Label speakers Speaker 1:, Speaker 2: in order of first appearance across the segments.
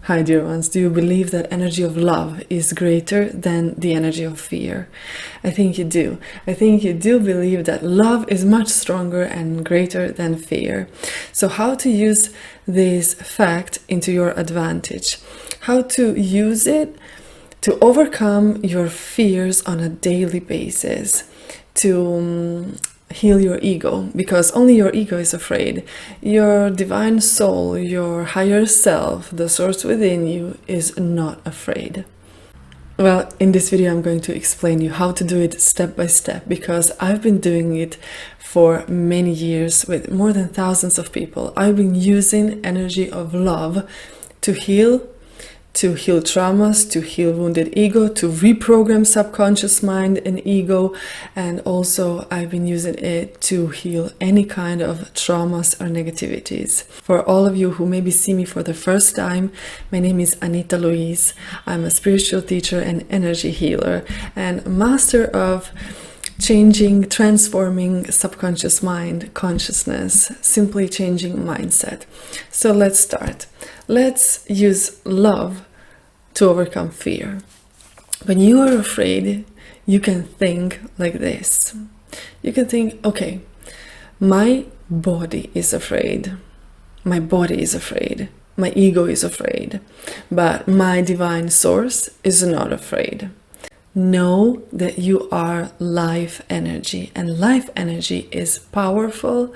Speaker 1: Hi dear ones, do you believe that energy of love is greater than the energy of fear? I think you do. I think you do believe that love is much stronger and greater than fear. So how to use this fact into your advantage? How to use it to overcome your fears on a daily basis, to heal your ego, because only your ego is afraid. Your divine soul, your higher self, the source within you is not afraid. Well, in this video I'm going to explain you how to do it step by step, because I've been doing it for many years with more than thousands of people. I've been using energy of love to heal traumas, to heal wounded ego, to reprogram subconscious mind and ego, and also I've been using it to heal any kind of traumas or negativities. For all of you who maybe see me for the first time, my name is Anita Luis. I'm a spiritual teacher and energy healer and master of changing, transforming subconscious mind, consciousness, simply changing mindset. So let's start. Let's use love to overcome fear. When you are afraid, you can think like this. You can think, okay, my body is afraid. My body is afraid. My ego is afraid. But my divine source is not afraid. Know that you are life energy, and life energy is powerful,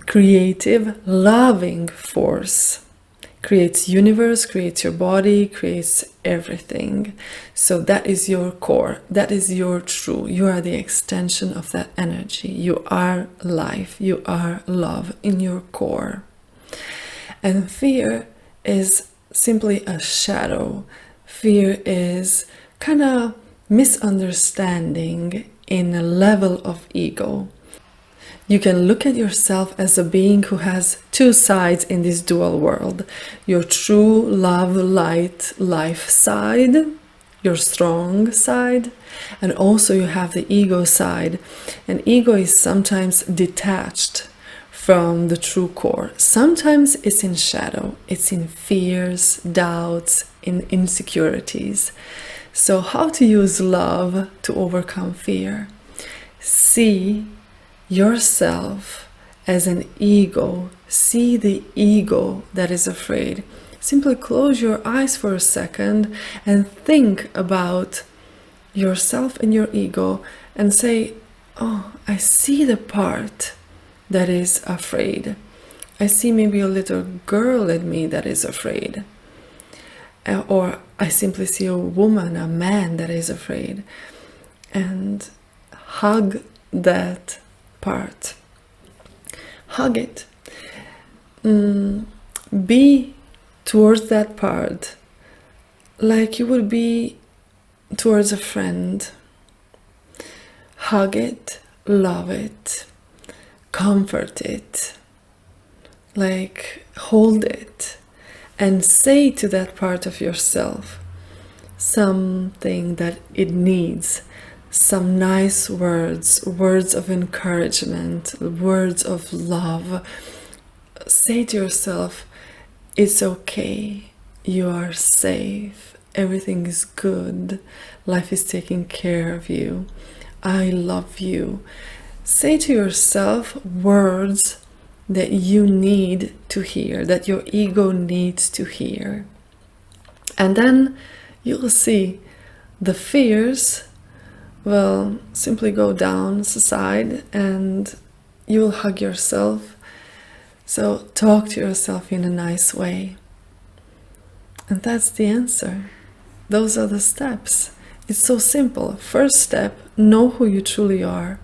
Speaker 1: creative, loving force. Creates universe, creates your body, creates everything. So that is your core. That is your true. You are the extension of that energy. You are life. You are love in your core. And fear is simply a shadow. Fear is kind of misunderstanding in a level of ego. You can look at yourself as a being who has two sides in this dual world. Your true love, light, life side, your strong side, and also you have the ego side. And ego is sometimes detached from the true core. Sometimes it's in shadow, it's in fears, doubts, in insecurities. So how to use love to overcome fear? See yourself as an ego. See the ego that is afraid. Simply close your eyes for a second and think about yourself and your ego and say, oh, I see the part that is afraid. I see maybe a little girl in me that is afraid. Or I simply see a woman, a man that is afraid. And hug that part. Hug it. Be towards that part like you would be towards a friend. Hug it, love it, comfort it, like hold it, and say to that part of yourself something that it needs. Some nice words, words of encouragement, words of love. Say to yourself, it's okay, you are safe, everything is good, life is taking care of you, I love you. Say to yourself words that you need to hear, that your ego needs to hear. And then you'll see the fears will simply go down aside and you will hug yourself. So talk to yourself in a nice way. And that's the answer. Those are the steps. It's so simple. First step, know who you truly are.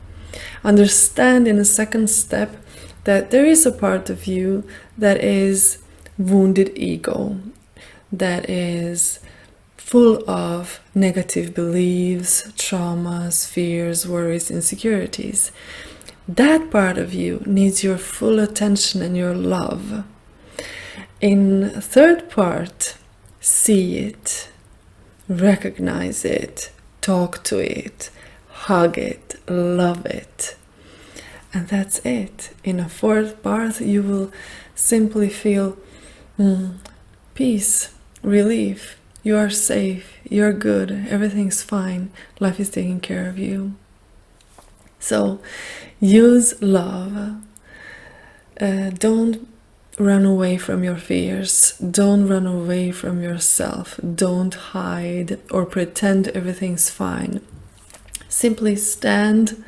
Speaker 1: Understand in a second step that there is a part of you that is wounded ego, that is full of negative beliefs, traumas, fears, worries, insecurities. That part of you needs your full attention and your love. In third part, see it, recognize it, talk to it, hug it, love it. And that's it. In a fourth part, you will simply feel peace, relief. You are safe, you're good, everything's fine, life is taking care of you. So use love. Don't run away from your fears. Don't run away from yourself. Don't hide or pretend everything's fine. Simply stand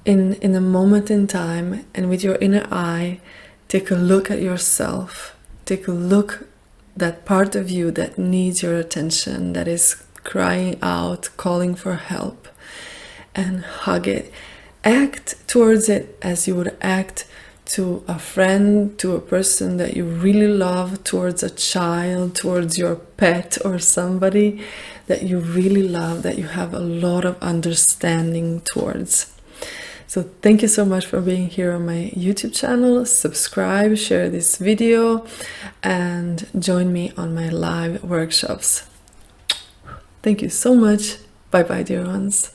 Speaker 1: in a moment in time, and with your inner eye, take a look at yourself. Take a look, that part of you that needs your attention, that is crying out, calling for help, and hug it. Act towards it as you would act to a friend, to a person that you really love, towards a child, towards your pet, or somebody that you really love, that you have a lot of understanding towards. So thank you so much for being here on my YouTube channel. Subscribe, share this video, and join me on my live workshops. Thank you so much. Bye bye, dear ones.